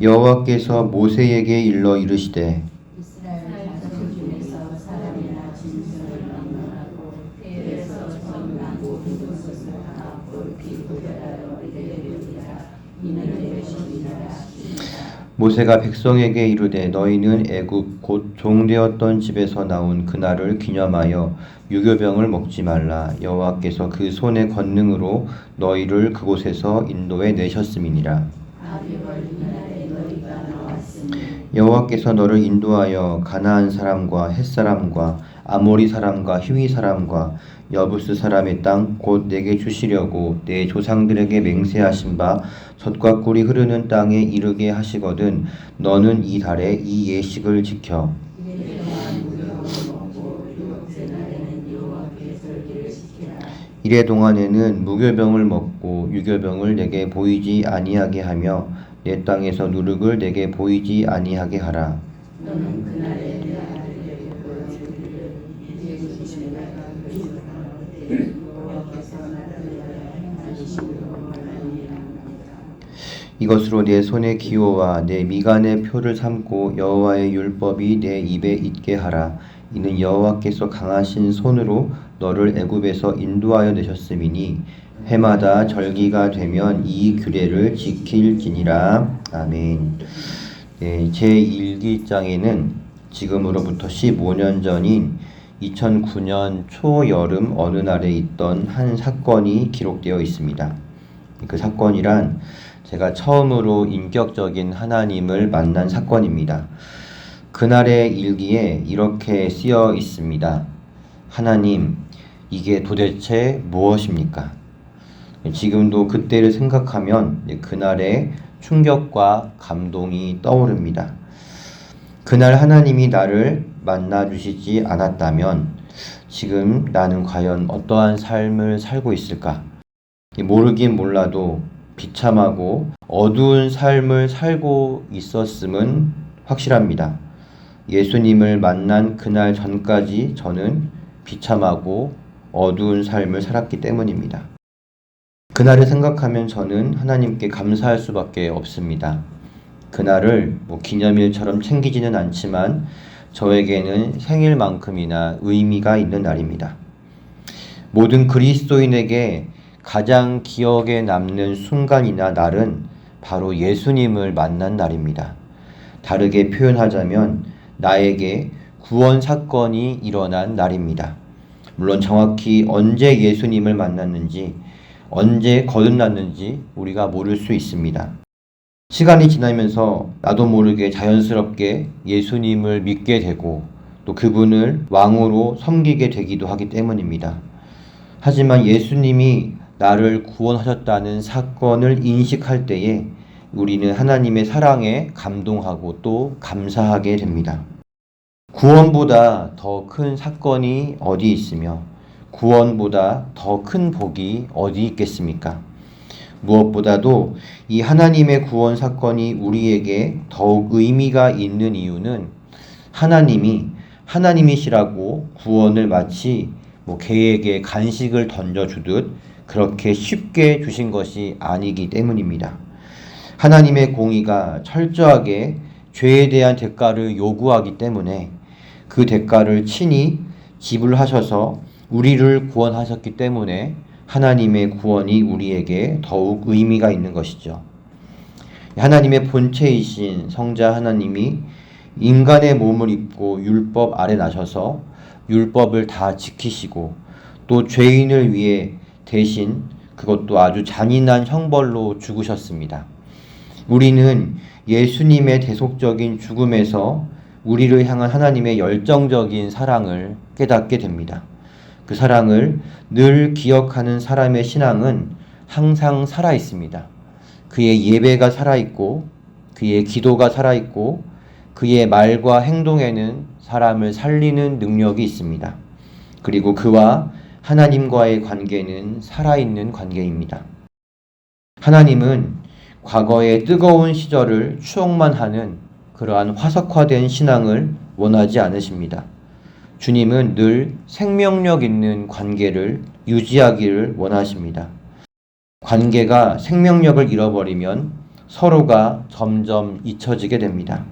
여호와께서 모세에게 일러 이르시되 이스라엘 자손 중에서 사람이나 짐승을 막론하고 태에서 정한 모든 것을 다 볼기 구별하여 이르리라. 이는 내 것이니라 하시니라. 모세가 백성에게 이르되 너희는 애굽 곧 종되었던 집에서 나온 그날을 기념하여 유교병을 먹지 말라. 여호와께서 그 손의 권능으로 너희를 그곳에서 인도해 내셨음이니라. 아비월 이날에 너희가 나왔으니 여호와께서 너를 인도하여 가나안 사람과 헷 사람과 아모리 사람과 히위 사람과 여부스 사람의 땅 곧 내게 주시려고 내 조상들에게 맹세하신 바 젖과 꿀이 흐르는 땅에 이르게 하시거든 너는 이 달에 이 예식을 지켜. 이래 동안에는 무교병을 먹고 유교병을 내게 보이지 아니하게 하며 내 땅에서 누룩을 내게 보이지 아니하게 하라. 너는 그날에 내 아들에게 보여주기를 이제 주시는 여호와께서 나를 위하여 행하시기로 하나니라. 이것으로 내 손의 기호와 내 미간의 표를 삼고 여호와의 율법이 내 입에 있게 하라. 이는 여호와께서 강하신 손으로 너를 애굽에서 인도하여 내셨음이니 해마다 절기가 되면 이 규례를 지킬지니라. 아멘. 네, 제1기장에는 지금으로부터 15년 전인 2009년 초여름 어느 날에 있던 한 사건이 기록되어 있습니다. 그 사건이란 제가 처음으로 인격적인 하나님을 만난 사건입니다. 그날의 일기에 이렇게 쓰여 있습니다. 하나님, 이게 도대체 무엇입니까? 지금도 그때를 생각하면 그날의 충격과 감동이 떠오릅니다. 그날 하나님이 나를 만나주시지 않았다면 지금 나는 과연 어떠한 삶을 살고 있을까? 모르긴 몰라도 비참하고 어두운 삶을 살고 있었음은 확실합니다. 예수님을 만난 그날 전까지 저는 비참하고 어두운 삶을 살았기 때문입니다. 그날을 생각하면 저는 하나님께 감사할 수밖에 없습니다. 그날을 기념일처럼 챙기지는 않지만 저에게는 생일만큼이나 의미가 있는 날입니다. 모든 그리스도인에게 가장 기억에 남는 순간이나 날은 바로 예수님을 만난 날입니다. 다르게 표현하자면 나에게 구원 사건이 일어난 날입니다. 물론 정확히 언제 예수님을 만났는지 언제 거듭났는지 우리가 모를 수 있습니다. 시간이 지나면서 나도 모르게 자연스럽게 예수님을 믿게 되고 또 그분을 왕으로 섬기게 되기도 하기 때문입니다. 하지만 예수님이 나를 구원하셨다는 사건을 인식할 때에 우리는 하나님의 사랑에 감동하고 또 감사하게 됩니다. 구원보다 더 큰 사건이 어디 있으며 구원보다 더 큰 복이 어디 있겠습니까? 무엇보다도 이 하나님의 구원 사건이 우리에게 더욱 의미가 있는 이유는 하나님이 하나님이시라고 구원을 마치 개에게 간식을 던져주듯 그렇게 쉽게 주신 것이 아니기 때문입니다. 하나님의 공의가 철저하게 죄에 대한 대가를 요구하기 때문에 그 대가를 친히 지불하셔서 우리를 구원하셨기 때문에 하나님의 구원이 우리에게 더욱 의미가 있는 것이죠. 하나님의 본체이신 성자 하나님이 인간의 몸을 입고 율법 아래 나셔서 율법을 다 지키시고 또 죄인을 위해 대신 그것도 아주 잔인한 형벌로 죽으셨습니다. 우리는 예수님의 대속적인 죽음에서 우리를 향한 하나님의 열정적인 사랑을 깨닫게 됩니다. 그 사랑을 늘 기억하는 사람의 신앙은 항상 살아있습니다. 그의 예배가 살아있고 그의 기도가 살아있고 그의 말과 행동에는 사람을 살리는 능력이 있습니다. 그리고 그와 하나님과의 관계는 살아있는 관계입니다. 하나님은 과거의 뜨거운 시절을 추억만 하는 그러한 화석화된 신앙을 원하지 않으십니다. 주님은 늘 생명력 있는 관계를 유지하기를 원하십니다. 관계가 생명력을 잃어버리면 서로가 점점 잊혀지게 됩니다.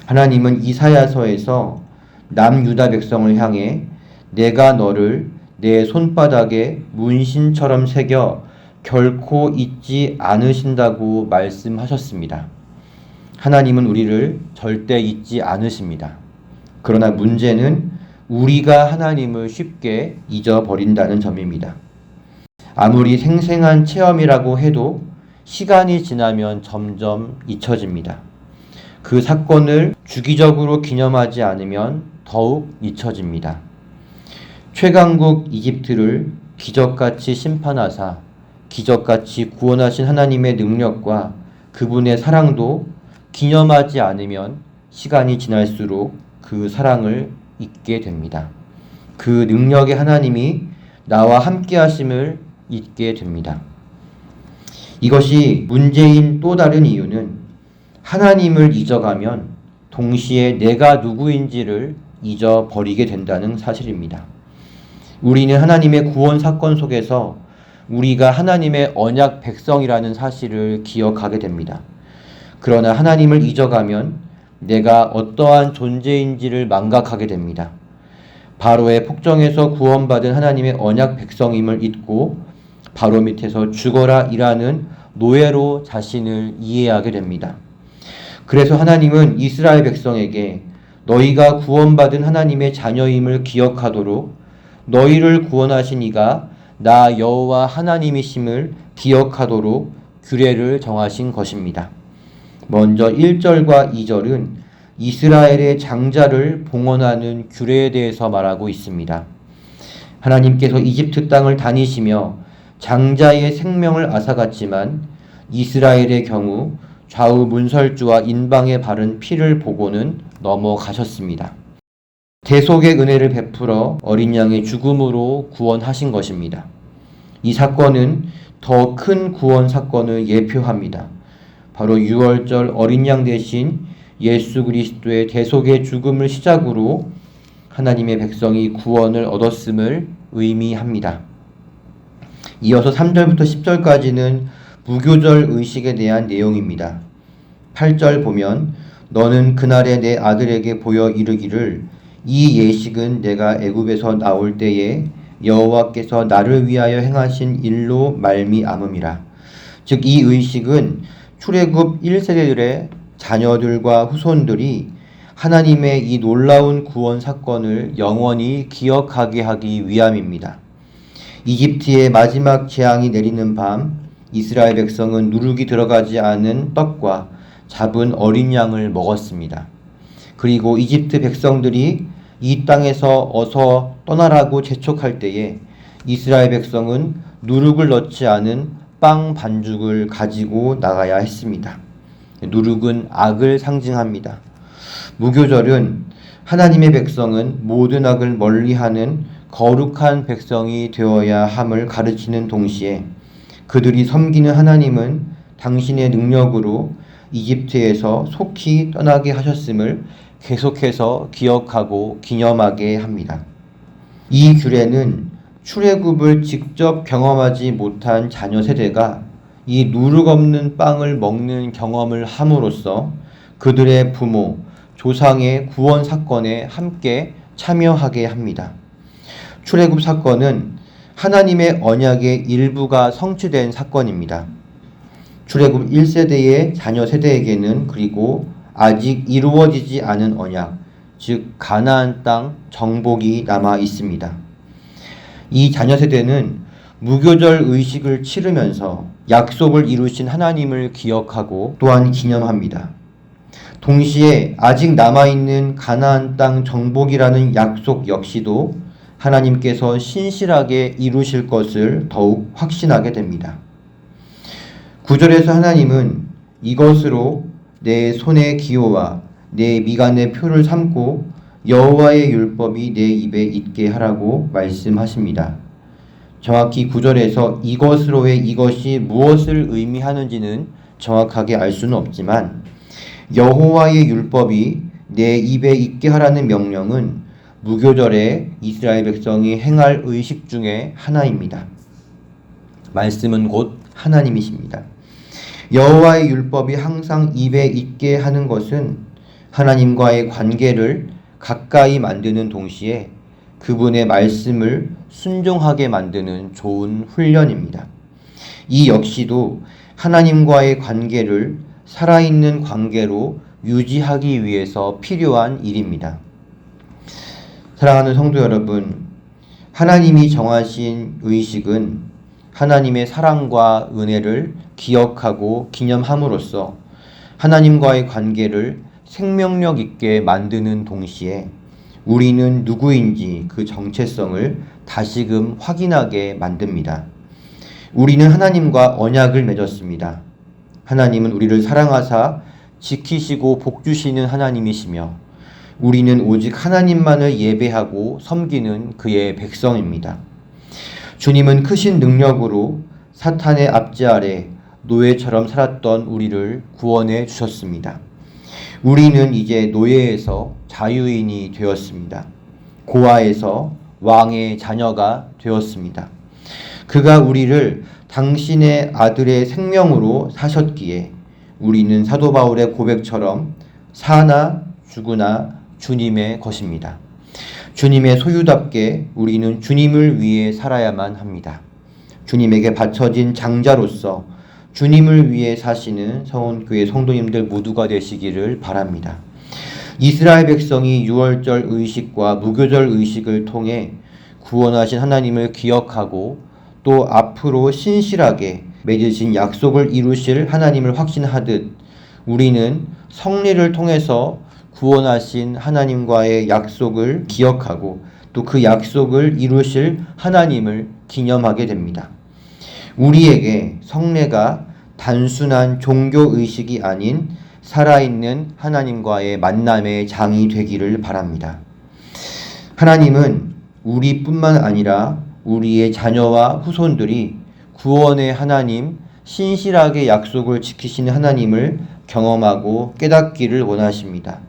하나님은 이사야서에서 남유다 백성을 향해 내가 너를 내 손바닥에 문신처럼 새겨 결코 잊지 않으신다고 말씀하셨습니다. 하나님은 우리를 절대 잊지 않으십니다. 그러나 문제는 우리가 하나님을 쉽게 잊어버린다는 점입니다. 아무리 생생한 체험이라고 해도 시간이 지나면 점점 잊혀집니다. 그 사건을 주기적으로 기념하지 않으면 더욱 잊혀집니다. 최강국 이집트를 기적같이 심판하사 기적같이 구원하신 하나님의 능력과 그분의 사랑도 기념하지 않으면 시간이 지날수록 그 사랑을 잊게 됩니다. 그 능력의 하나님이 나와 함께 하심을 잊게 됩니다. 이것이 문제인 또 다른 이유는 하나님을 잊어가면 동시에 내가 누구인지를 잊어버리게 된다는 사실입니다. 우리는 하나님의 구원 사건 속에서 우리가 하나님의 언약 백성이라는 사실을 기억하게 됩니다. 그러나 하나님을 잊어가면 내가 어떠한 존재인지를 망각하게 됩니다. 바로의 폭정에서 구원받은 하나님의 언약 백성임을 잊고 바로 밑에서 죽어라 일하는 노예로 자신을 이해하게 됩니다. 그래서 하나님은 이스라엘 백성에게 너희가 구원받은 하나님의 자녀임을 기억하도록 너희를 구원하신 이가 나 여호와 하나님이심을 기억하도록 규례를 정하신 것입니다. 먼저 1절과 2절은 이스라엘의 장자를 봉헌하는 규례에 대해서 말하고 있습니다. 하나님께서 이집트 땅을 다니시며 장자의 생명을 앗아갔지만 이스라엘의 경우 좌우 문설주와 인방에 바른 피를 보고는 넘어가셨습니다. 대속의 은혜를 베풀어 어린 양의 죽음으로 구원하신 것입니다. 이 사건은 더 큰 구원 사건을 예표합니다. 바로 6월절 어린 양 대신 예수 그리스도의 대속의 죽음을 시작으로 하나님의 백성이 구원을 얻었음을 의미합니다. 이어서 3절부터 10절까지는 무교절 의식에 대한 내용입니다. 8절 보면 너는 그날에 내 아들에게 보여 이르기를 이 예식은 내가 애굽에서 나올 때에 여호와께서 나를 위하여 행하신 일로 말미암음이라. 즉 이 의식은 출애굽 1세대들의 자녀들과 후손들이 하나님의 이 놀라운 구원 사건을 영원히 기억하게 하기 위함입니다. 이집트의 마지막 재앙이 내리는 밤 이스라엘 백성은 누룩이 들어가지 않은 떡과 잡은 어린 양을 먹었습니다. 그리고 이집트 백성들이 이 땅에서 어서 떠나라고 재촉할 때에 이스라엘 백성은 누룩을 넣지 않은 빵 반죽을 가지고 나가야 했습니다. 누룩은 악을 상징합니다. 무교절은 하나님의 백성은 모든 악을 멀리하는 거룩한 백성이 되어야 함을 가르치는 동시에 그들이 섬기는 하나님은 당신의 능력으로 이집트에서 속히 떠나게 하셨음을 계속해서 기억하고 기념하게 합니다. 이 규례는 출애굽을 직접 경험하지 못한 자녀 세대가 이 누룩 없는 빵을 먹는 경험을 함으로써 그들의 부모, 조상의 구원 사건에 함께 참여하게 합니다. 출애굽 사건은 하나님의 언약의 일부가 성취된 사건입니다. 출애굽 1세대의 자녀 세대에게는 그리고 아직 이루어지지 않은 언약, 즉 가나안 땅 정복이 남아 있습니다. 이 자녀 세대는 무교절 의식을 치르면서 약속을 이루신 하나님을 기억하고 또한 기념합니다. 동시에 아직 남아있는 가나안 땅 정복이라는 약속 역시도 하나님께서 신실하게 이루실 것을 더욱 확신하게 됩니다. 9절에서 하나님은 이것으로 내 손의 기호와 내 미간의 표를 삼고 여호와의 율법이 내 입에 있게 하라고 말씀하십니다. 정확히 9절에서 이것으로의 이것이 무엇을 의미하는지는 정확하게 알 수는 없지만 여호와의 율법이 내 입에 있게 하라는 명령은 무교절에 이스라엘 백성이 행할 의식 중에 하나입니다. 말씀은 곧 하나님이십니다. 여호와의 율법이 항상 입에 있게 하는 것은 하나님과의 관계를 가까이 만드는 동시에 그분의 말씀을 순종하게 만드는 좋은 훈련입니다. 이 역시도 하나님과의 관계를 살아있는 관계로 유지하기 위해서 필요한 일입니다. 사랑하는 성도 여러분, 하나님이 정하신 의식은 하나님의 사랑과 은혜를 기억하고 기념함으로써 하나님과의 관계를 생명력 있게 만드는 동시에 우리는 누구인지 그 정체성을 다시금 확인하게 만듭니다. 우리는 하나님과 언약을 맺었습니다. 하나님은 우리를 사랑하사 지키시고 복주시는 하나님이시며 우리는 오직 하나님만을 예배하고 섬기는 그의 백성입니다. 주님은 크신 능력으로 사탄의 압제 아래 노예처럼 살았던 우리를 구원해 주셨습니다. 우리는 이제 노예에서 자유인이 되었습니다. 고아에서 왕의 자녀가 되었습니다. 그가 우리를 당신의 아들의 생명으로 사셨기에 우리는 사도 바울의 고백처럼 사나 죽으나 주님의 것입니다. 주님의 소유답게 우리는 주님을 위해 살아야만 합니다. 주님에게 바쳐진 장자로서 주님을 위해 사시는 성원교회 성도님들 모두가 되시기를 바랍니다. 이스라엘 백성이 유월절 의식과 무교절 의식을 통해 구원하신 하나님을 기억하고 또 앞으로 신실하게 맺으신 약속을 이루실 하나님을 확신하듯 우리는 성례를 통해서 구원하신 하나님과의 약속을 기억하고 또 그 약속을 이루실 하나님을 기념하게 됩니다. 우리에게 성례가 단순한 종교의식이 아닌 살아있는 하나님과의 만남의 장이 되기를 바랍니다. 하나님은 우리뿐만 아니라 우리의 자녀와 후손들이 구원의 하나님, 신실하게 약속을 지키시는 하나님을 경험하고 깨닫기를 원하십니다.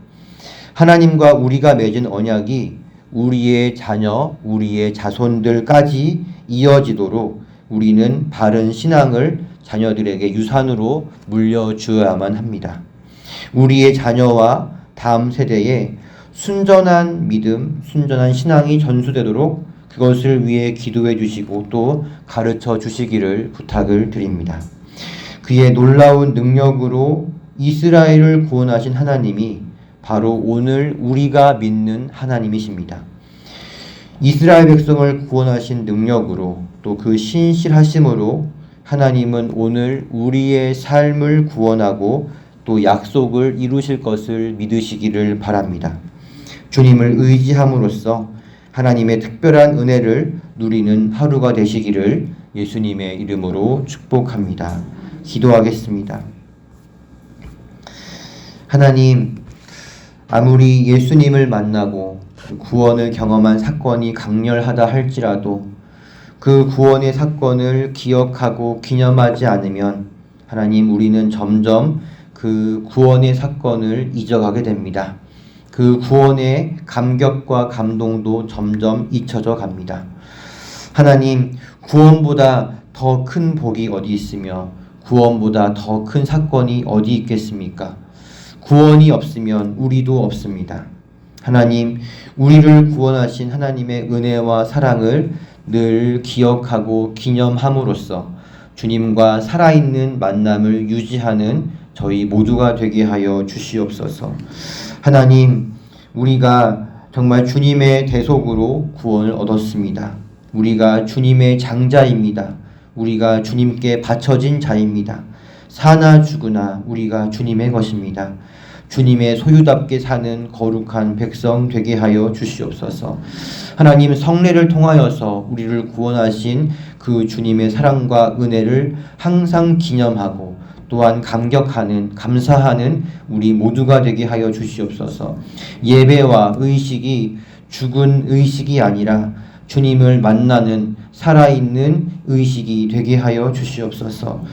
하나님과 우리가 맺은 언약이 우리의 자녀, 우리의 자손들까지 이어지도록 우리는 바른 신앙을 자녀들에게 유산으로 물려주어야만 합니다. 우리의 자녀와 다음 세대에 순전한 믿음, 순전한 신앙이 전수되도록 그것을 위해 기도해 주시고 또 가르쳐 주시기를 부탁을 드립니다. 그의 놀라운 능력으로 이스라엘을 구원하신 하나님이 바로 오늘 우리가 믿는 하나님이십니다. 이스라엘 백성을 구원하신 능력으로 또 그 신실하심으로 하나님은 오늘 우리의 삶을 구원하고 또 약속을 이루실 것을 믿으시기를 바랍니다. 주님을 의지함으로써 하나님의 특별한 은혜를 누리는 하루가 되시기를 예수님의 이름으로 축복합니다. 기도하겠습니다. 하나님, 아무리 예수님을 만나고 구원을 경험한 사건이 강렬하다 할지라도 그 구원의 사건을 기억하고 기념하지 않으면 하나님, 우리는 점점 그 구원의 사건을 잊어가게 됩니다. 그 구원의 감격과 감동도 점점 잊혀져 갑니다. 하나님, 구원보다 더 큰 복이 어디 있으며 구원보다 더 큰 사건이 어디 있겠습니까? 구원이 없으면 우리도 없습니다. 하나님, 우리를 구원하신 하나님의 은혜와 사랑을 늘 기억하고 기념함으로써 주님과 살아있는 만남을 유지하는 저희 모두가 되게 하여 주시옵소서. 하나님, 우리가 정말 주님의 대속으로 구원을 얻었습니다. 우리가 주님의 장자입니다. 우리가 주님께 바쳐진 자입니다. 사나 죽으나 우리가 주님의 것입니다. 주님의 소유답게 사는 거룩한 백성 되게 하여 주시옵소서. 하나님, 성례를 통하여서 우리를 구원하신 그 주님의 사랑과 은혜를 항상 기념하고 또한 감격하는, 감사하는 우리 모두가 되게 하여 주시옵소서. 예배와 의식이 죽은 의식이 아니라 주님을 만나는 살아있는 의식이 되게 하여 주시옵소서.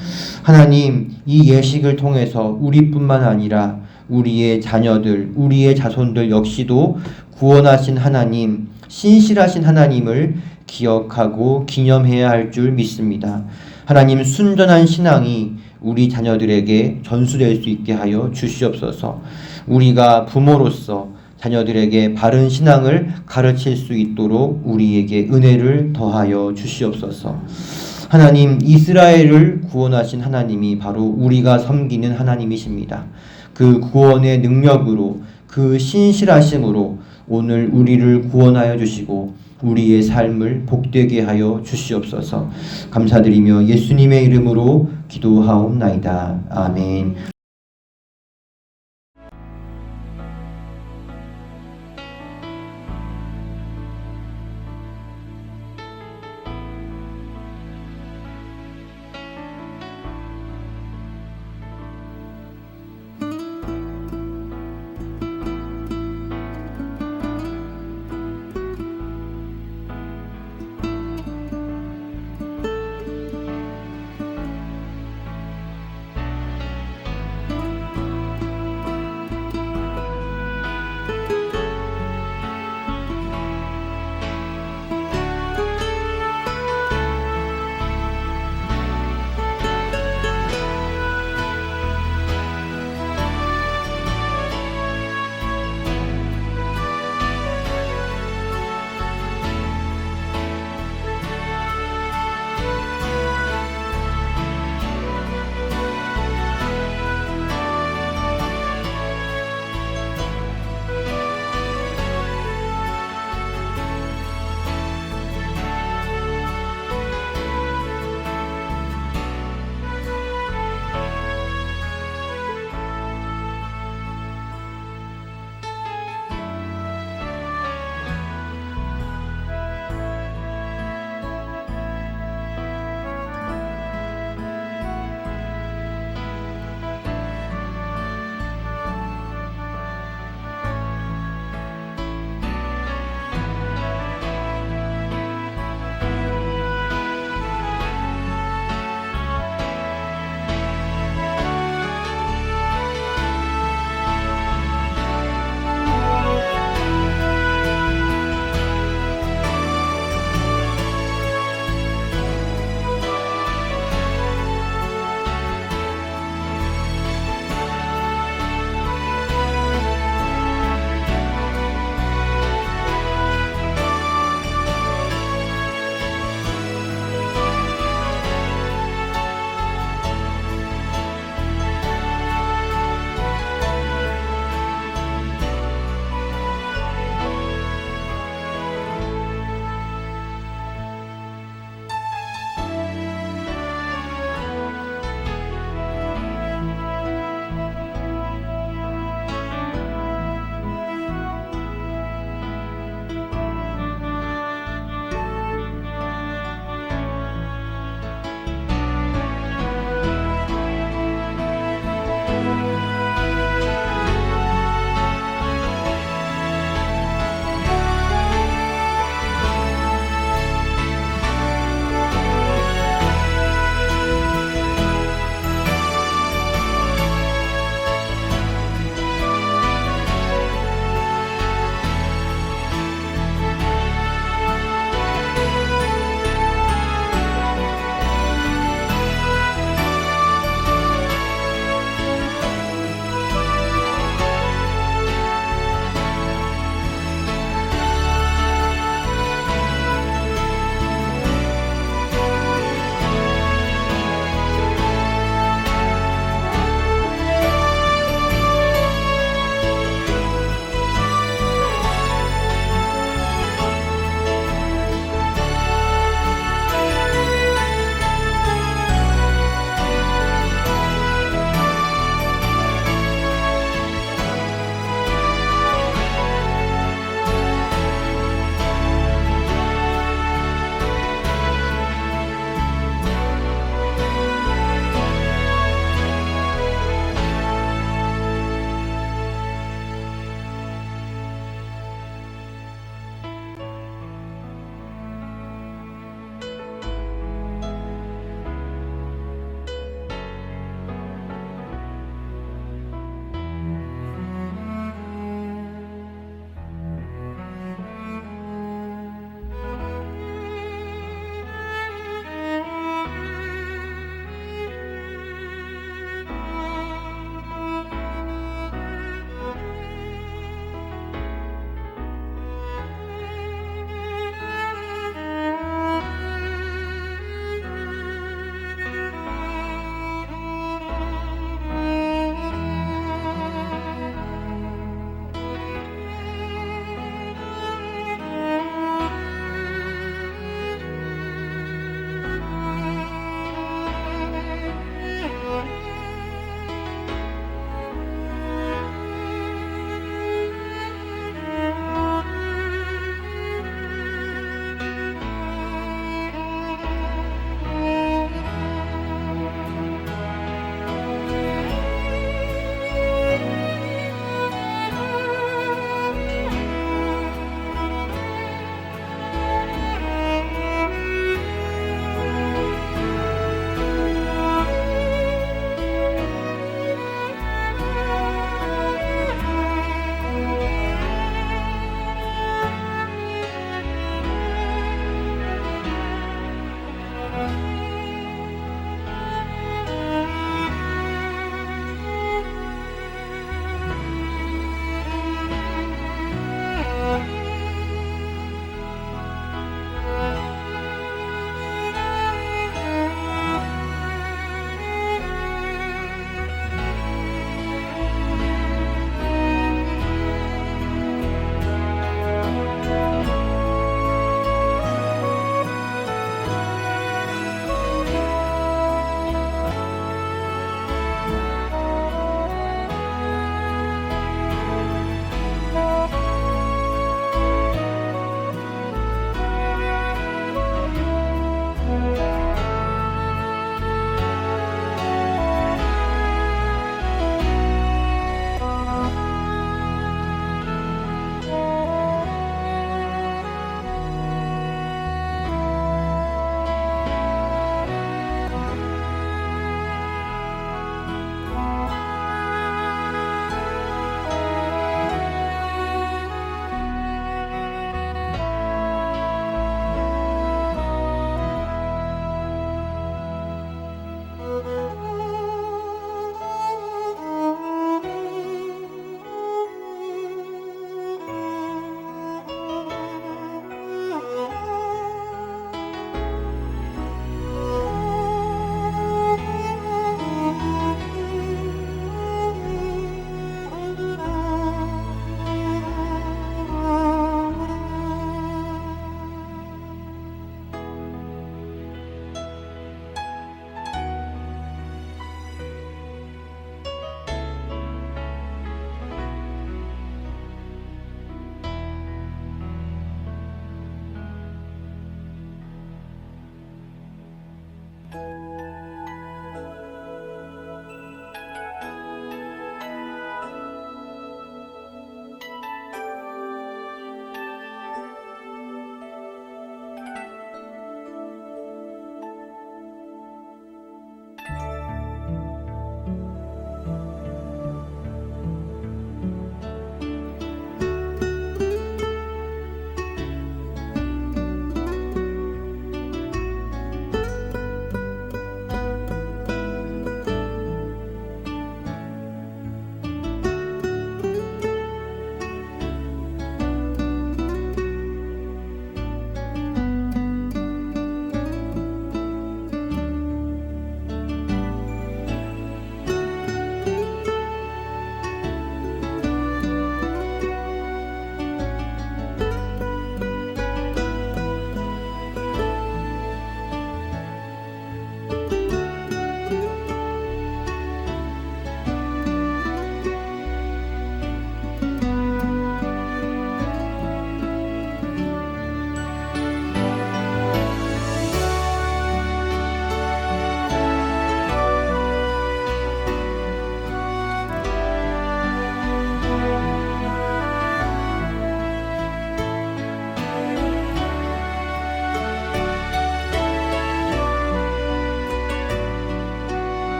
하나님, 이 예식을 통해서 우리뿐만 아니라 우리의 자녀들, 우리의 자손들 역시도 구원하신 하나님, 신실하신 하나님을 기억하고 기념해야 할 줄 믿습니다. 하나님, 순전한 신앙이 우리 자녀들에게 전수될 수 있게 하여 주시옵소서. 우리가 부모로서 자녀들에게 바른 신앙을 가르칠 수 있도록 우리에게 은혜를 더하여 주시옵소서. 하나님, 이스라엘을 구원하신 하나님이 바로 우리가 섬기는 하나님이십니다. 그 구원의 능력으로, 그 신실하심으로 오늘 우리를 구원하여 주시고 우리의 삶을 복되게 하여 주시옵소서. 감사드리며 예수님의 이름으로 기도하옵나이다. 아멘.